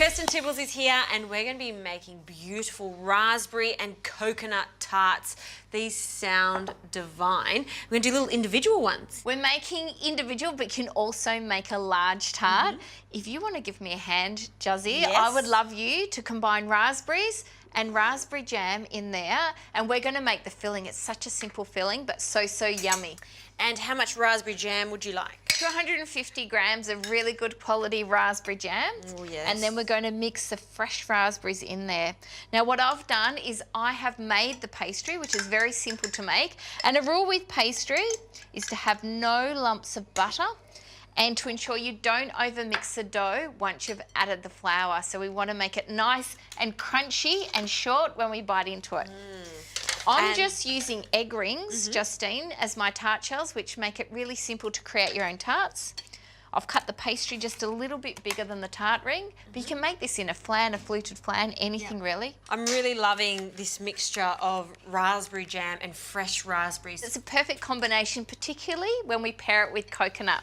Kirsten Tibbles is here and we're going to be making beautiful raspberry and coconut tarts. These sound divine. We're going to do little individual ones. We're making individual, but can also make a large tart. If you want to give me a hand, Juzzy, Yes. I would love you to combine raspberries and raspberry jam in there, and we're going to make the filling. It's such a simple filling, but so yummy. And how much raspberry jam would you like? 250 grams of really good quality raspberry jam. Oh, yes. And then we're going to mix the fresh raspberries in there. Now what I've done is I have made the pastry, which is very simple to make. And a rule with pastry is to have no lumps of butter and to ensure you don't overmix the dough once you've added the flour. So we want to make it nice and crunchy and short when we bite into it. I'm just using egg rings, Justine, as my tart shells, which make it really simple to create your own tarts. I've cut the pastry just a little bit bigger than the tart ring, but you can make this in a flan, a fluted flan, anything really. I'm really loving this mixture of raspberry jam and fresh raspberries. It's a perfect combination, particularly when we pair it with coconut.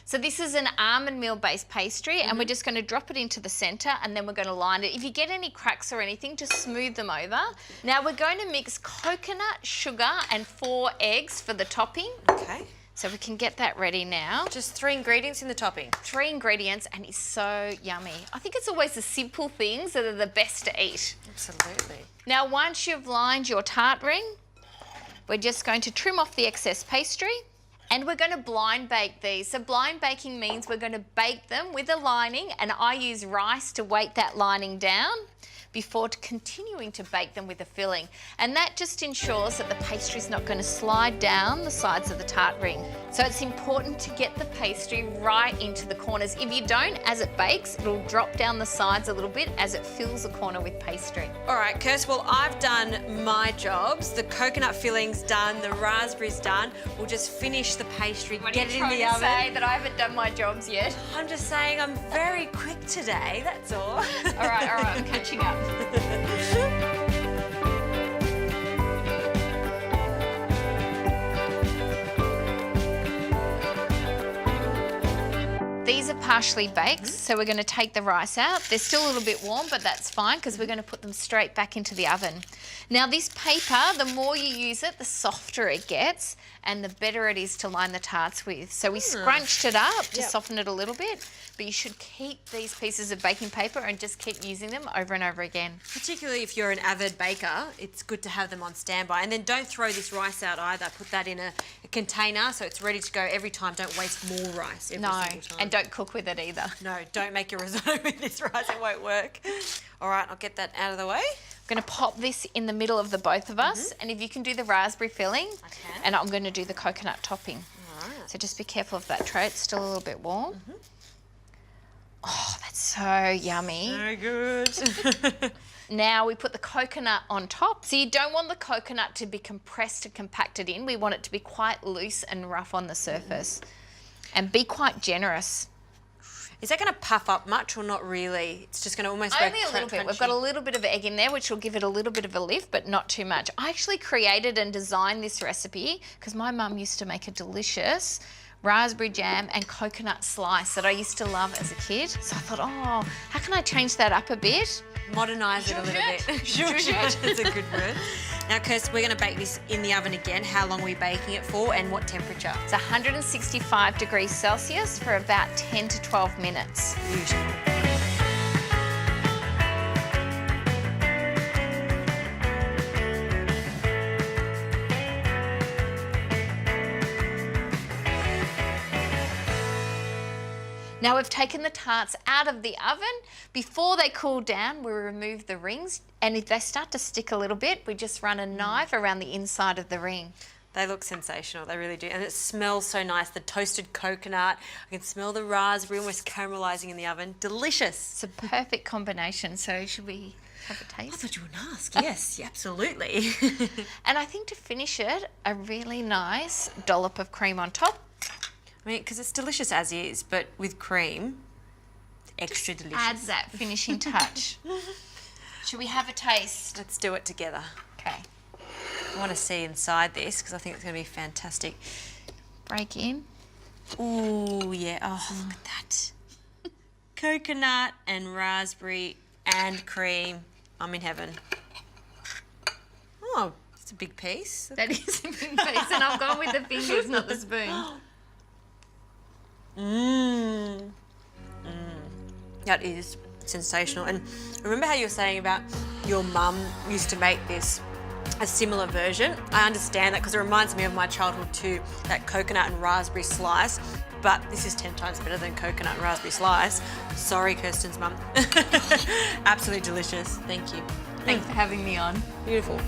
So this is an almond meal based pastry and we're just going to drop it into the centre and then we're going to line it. If you get any cracks or anything, just smooth them over. Now we're going to mix coconut, sugar and 4 eggs for the topping. Okay. So we can get that ready now. Just 3 ingredients in the topping. 3 ingredients and it's so yummy. I think it's always the simple things that are the best to eat. Absolutely. Now once you've lined your tart ring, we're just going to trim off the excess pastry. And we're going to blind bake these. So blind baking means we're going to bake them with a lining, and I use rice to weight that lining down before continuing to bake them with a filling. And that just ensures that the pastry's not going to slide down the sides of the tart ring. So it's important to get the pastry right into the corners. If you don't, as it bakes, it'll drop down the sides a little bit as it fills the corner with pastry. All right, Kirst, well, I've done my jobs. The coconut filling's done, the raspberry's done. We'll just finish the pastry, get it in the oven. Say that I haven't done my jobs yet. I'm just saying I'm very quick today, that's all. All right, I'm catching up. These are partially baked, so we're going to take the rice out. They're still a little bit warm, but that's fine because we're going to put them straight back into the oven. Now this paper, the more you use it, the softer it gets and the better it is to line the tarts with. So we scrunched it up to soften it a little bit, but you should keep these pieces of baking paper and just keep using them over and over again. Particularly if you're an avid baker, it's good to have them on standby. And then don't throw this rice out either. Put that in a container so it's ready to go every time. Don't waste more rice every single time. And don't cook with it either. No, don't make your risotto with this rice. It won't work. All right, I'll get that out of the way. I'm going to pop this in the middle of the both of us, and if you can do the raspberry filling, I can. and I'm going to do the coconut topping. All right. So just be careful of that tray, it's still a little bit warm. Oh, that's so yummy. Very good. Now we put the coconut on top. So you don't want the coconut to be compressed and compacted in. We want it to be quite loose and rough on the surface. And be quite generous. Is that going to puff up much or not really? It's just going to almost Only a little bit. crunchy. We've got a little bit of egg in there, which will give it a little bit of a lift, but not too much. I actually created and designed this recipe because my mum used to make a delicious raspberry jam and coconut slice that I used to love as a kid. So I thought, oh, how can I change that up a bit? Modernise it a little bit. Zhuzh. That's a good word. Now, Kirst, we're going to bake this in the oven again. How long are we baking it for and what temperature? It's 165 degrees Celsius for about 10 to 12 minutes. Beautiful. Now we've taken the tarts out of the oven. Before they cool down, we remove the rings, and if they start to stick a little bit, we just run a knife around the inside of the ring. They look sensational, they really do. And it smells so nice, the toasted coconut. I can smell the raspberry almost caramelising in the oven. Delicious. It's a perfect combination, so should we have a I taste? thought you would ask. Yes, absolutely. And I think to finish it, a really nice dollop of cream on top. I mean, because it's delicious as is, but with cream, extra delicious. Adds that finishing touch. Should we have a taste? Let's do it together. Okay. I want to see inside this because I think it's going to be fantastic. Break in. Ooh, yeah. Oh, look at that. coconut and raspberry and cream. I'm in heaven. Oh, it's a big piece. That is a big piece, and I've gone with the fingers, not the spoon. That is sensational. And remember how you were saying about your mum used to make this, a similar version? I understand that because it reminds me of my childhood too, that coconut and raspberry slice, but this is 10 times better than coconut and raspberry slice. Sorry, Kirsten's mum. Absolutely delicious. Thank you. Thanks for having me on. Beautiful.